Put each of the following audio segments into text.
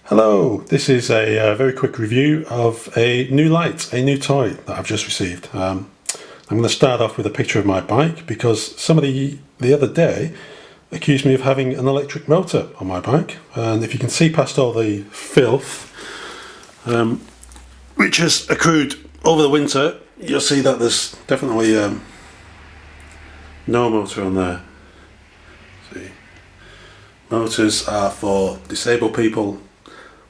Hello, this is a very quick review of a new light, a new toy that I've just received. I'm going to start off with a picture of my bike because somebody the other day accused me of having an electric motor on my bike, and if you can see past all the filth which has accrued over the winter, you'll see that there's definitely no motor on there. See, motors are for disabled people,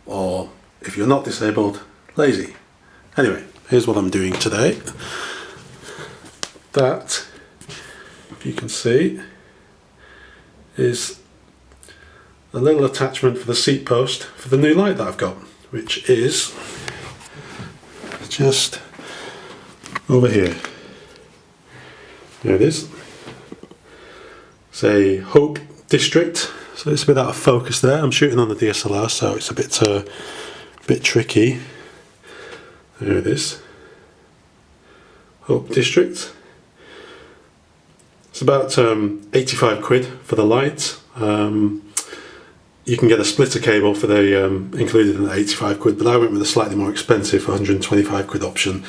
or if you're not disabled, lazy. Anyway, here's what I'm doing today. That, if you can see, is a little attachment for the seat post for the new light that I've got, which is just over here. There it is. It's a Hope District. So it's a bit out of focus there. I'm shooting on the DSLR, so it's a bit tricky. There it is. Hope District. It's about 85 quid for the light. You can get a splitter cable for the included in the 85 quid, but I went with a slightly more expensive 125 quid option.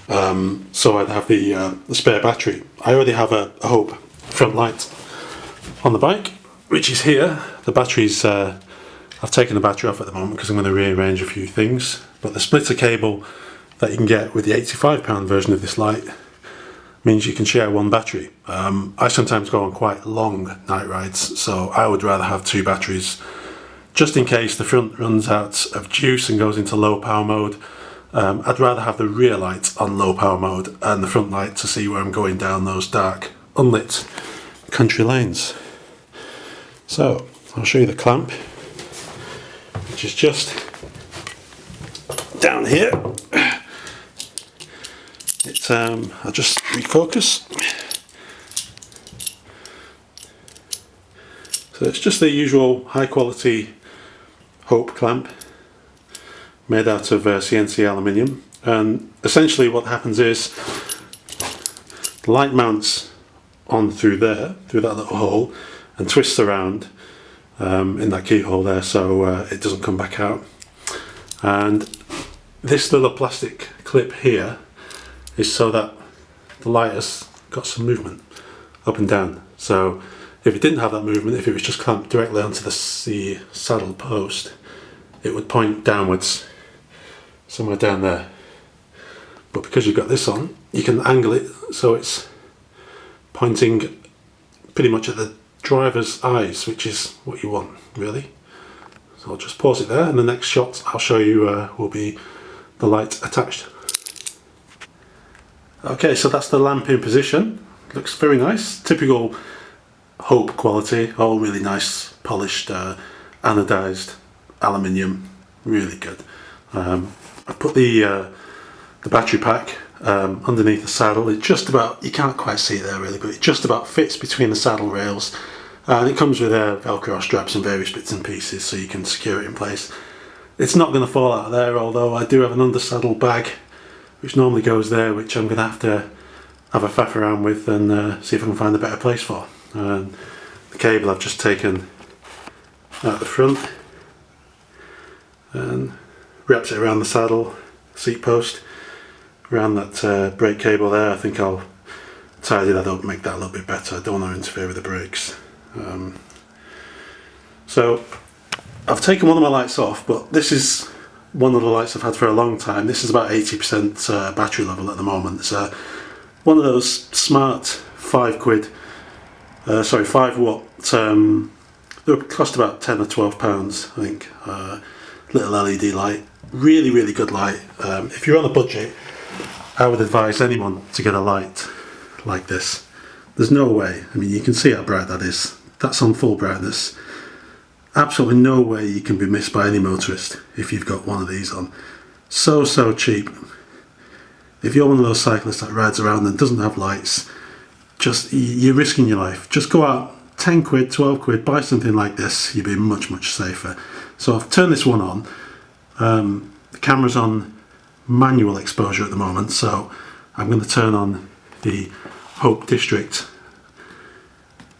So I'd have the spare battery. I already have a Hope front light on the bike, which is here. The battery's, I've taken the battery off at the moment because I'm going to rearrange a few things, but the splitter cable that you can get with the £85 version of this light means you can share one battery. I sometimes go on quite long night rides, so I would rather have two batteries just in case the front runs out of juice and goes into low power mode. I'd rather have the rear light on low power mode and the front light to see where I'm going down those dark unlit country lanes. So I'll show you the clamp, which is just down here. It's I'll just refocus. So it's just the usual high quality Hope clamp made out of CNC aluminium, and essentially what happens is the light mounts on through there, through that little hole, and twists around in that keyhole there, so it doesn't come back out. And this little plastic clip here is so that the light has got some movement up and down. So if it didn't have that movement, if it was just clamped directly onto the saddle post, it would point downwards somewhere down there. But because you've got this on, you can angle it so it's pointing pretty much at the driver's eyes, which is what you want, really. So I'll just pause it there, and the next shot I'll show you will be the light attached. Okay, so that's the lamp in position. Looks very nice, typical Hope quality, all really nice, polished, anodized aluminium, really good. I've put the battery pack underneath the saddle. It just about, you can't quite see it there really, but it just about fits between the saddle rails, and it comes with Velcro straps and various bits and pieces so you can secure it in place. It's not going to fall out of there, although I do have an under saddle bag which normally goes there, which I'm going to have a faff around with and see if I can find a better place for. And the cable I've just taken out the front and wraps it around the saddle seat post, around that brake cable there. I think I'll tidy that up, make that a little bit better. I don't want to interfere with the brakes. So I've taken one of my lights off, but this is one of the lights I've had for a long time. This is about 80% battery level at the moment. It's one of those smart 5 watt, they cost about 10 or 12 pounds, I think. Little LED light, really good light. If you're on a budget, I would advise anyone to get a light like this. There's no way, I mean, you can see how bright that is. That's on full brightness. Absolutely no way you can be missed by any motorist if you've got one of these on. So cheap. If you're one of those cyclists that rides around and doesn't have lights, you're risking your life. Just go out, 10 quid, 12 quid, buy something like this, you'll be much safer. So I've turned this one on. The camera's on manual exposure at the moment, so I'm going to turn on the Hope District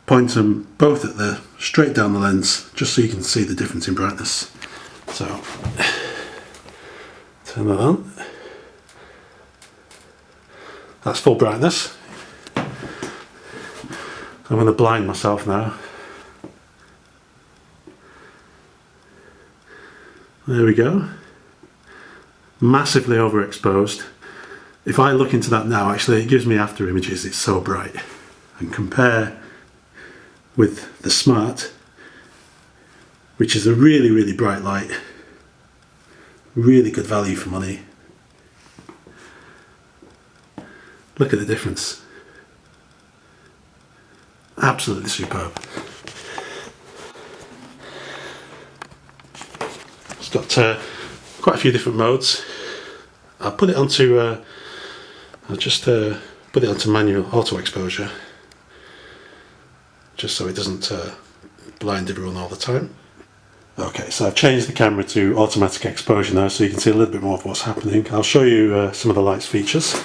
point them both at the straight down the lens, just so you can see the difference in brightness. So turn that on. That's full brightness. I'm going to blind myself now. There we go. Massively overexposed. If I look into that now, actually it gives me after images, it's so bright. And compare with the Smart, which is a really, really bright light. Really good value for money. Look at the difference. Absolutely superb. It's got quite a few different modes. I'll put it onto, I'll just put it onto manual auto exposure, just so it doesn't blind everyone all the time. Okay, so I've changed the camera to automatic exposure now, so you can see a little bit more of what's happening. I'll show you some of the light's features.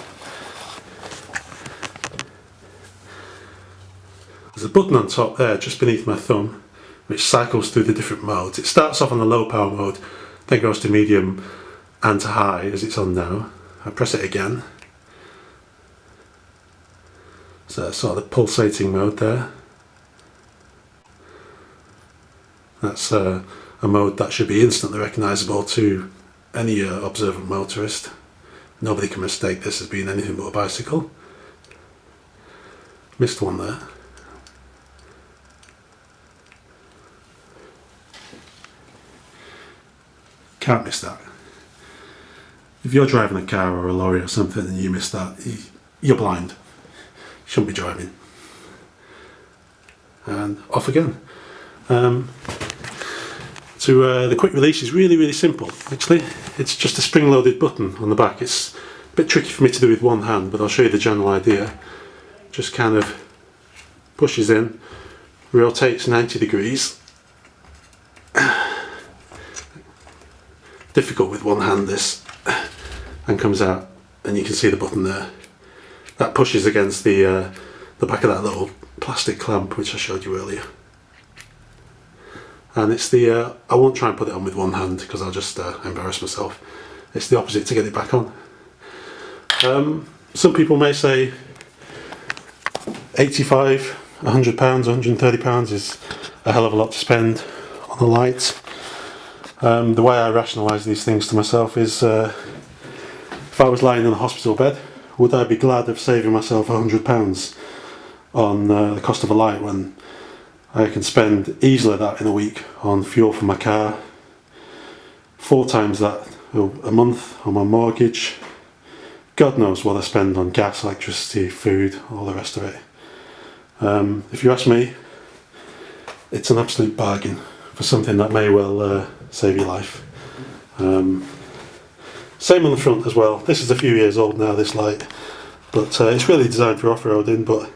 There's a button on top there, just beneath my thumb, which cycles through the different modes. It starts off on the low power mode, then goes to medium and to high, as it's on now. I press it again. So that's sort of the pulsating mode there. That's a mode that should be instantly recognisable to any observant motorist. Nobody can mistake this as being anything but a bicycle. Missed one there. Can't miss that. If you're driving a car or a lorry or something and you miss that, you're blind. You shouldn't be driving. And off again. The quick release is really, really simple actually. It's just a spring-loaded button on the back. It's a bit tricky for me to do with one hand, but I'll show you the general idea. Just kind of pushes in, rotates 90 degrees. Difficult with one hand this, and comes out, and you can see the button there. That pushes against the back of that little plastic clamp which I showed you earlier. And it's the, I won't try and put it on with one hand because I'll just embarrass myself. It's the opposite to get it back on. Some people may say 85, £100, £130 is a hell of a lot to spend on a light. The way I rationalise these things to myself is if I was lying in a hospital bed, would I be glad of saving myself £100 on the cost of a light when I can spend easily that in a week on fuel for my car, 4 times that a month on my mortgage, God knows what I spend on gas, electricity, food, all the rest of it. If you ask me, it's an absolute bargain for something that may well save your life. Same on the front as well. This is a few years old now, this light, but it's really designed for off-roading, but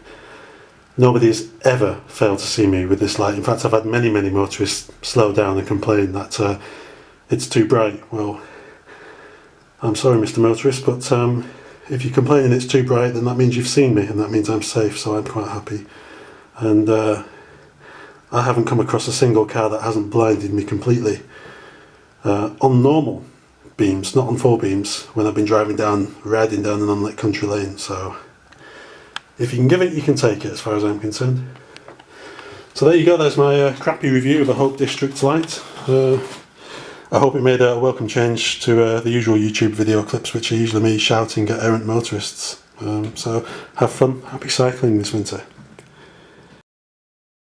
nobody has ever failed to see me with this light. In fact, I've had many motorists slow down and complain that it's too bright. Well, I'm sorry Mr. Motorist, but if you're complaining it's too bright, then that means you've seen me, and that means I'm safe, so I'm quite happy. And I haven't come across a single car that hasn't blinded me completely on normal beams, not on full beams, when I've been riding down an unlit country lane. So if you can give it, you can take it, as far as I'm concerned. So there you go, there's my crappy review of a Hope District light. I hope it made a welcome change to the usual YouTube video clips, which are usually me shouting at errant motorists. So have fun, happy cycling this winter.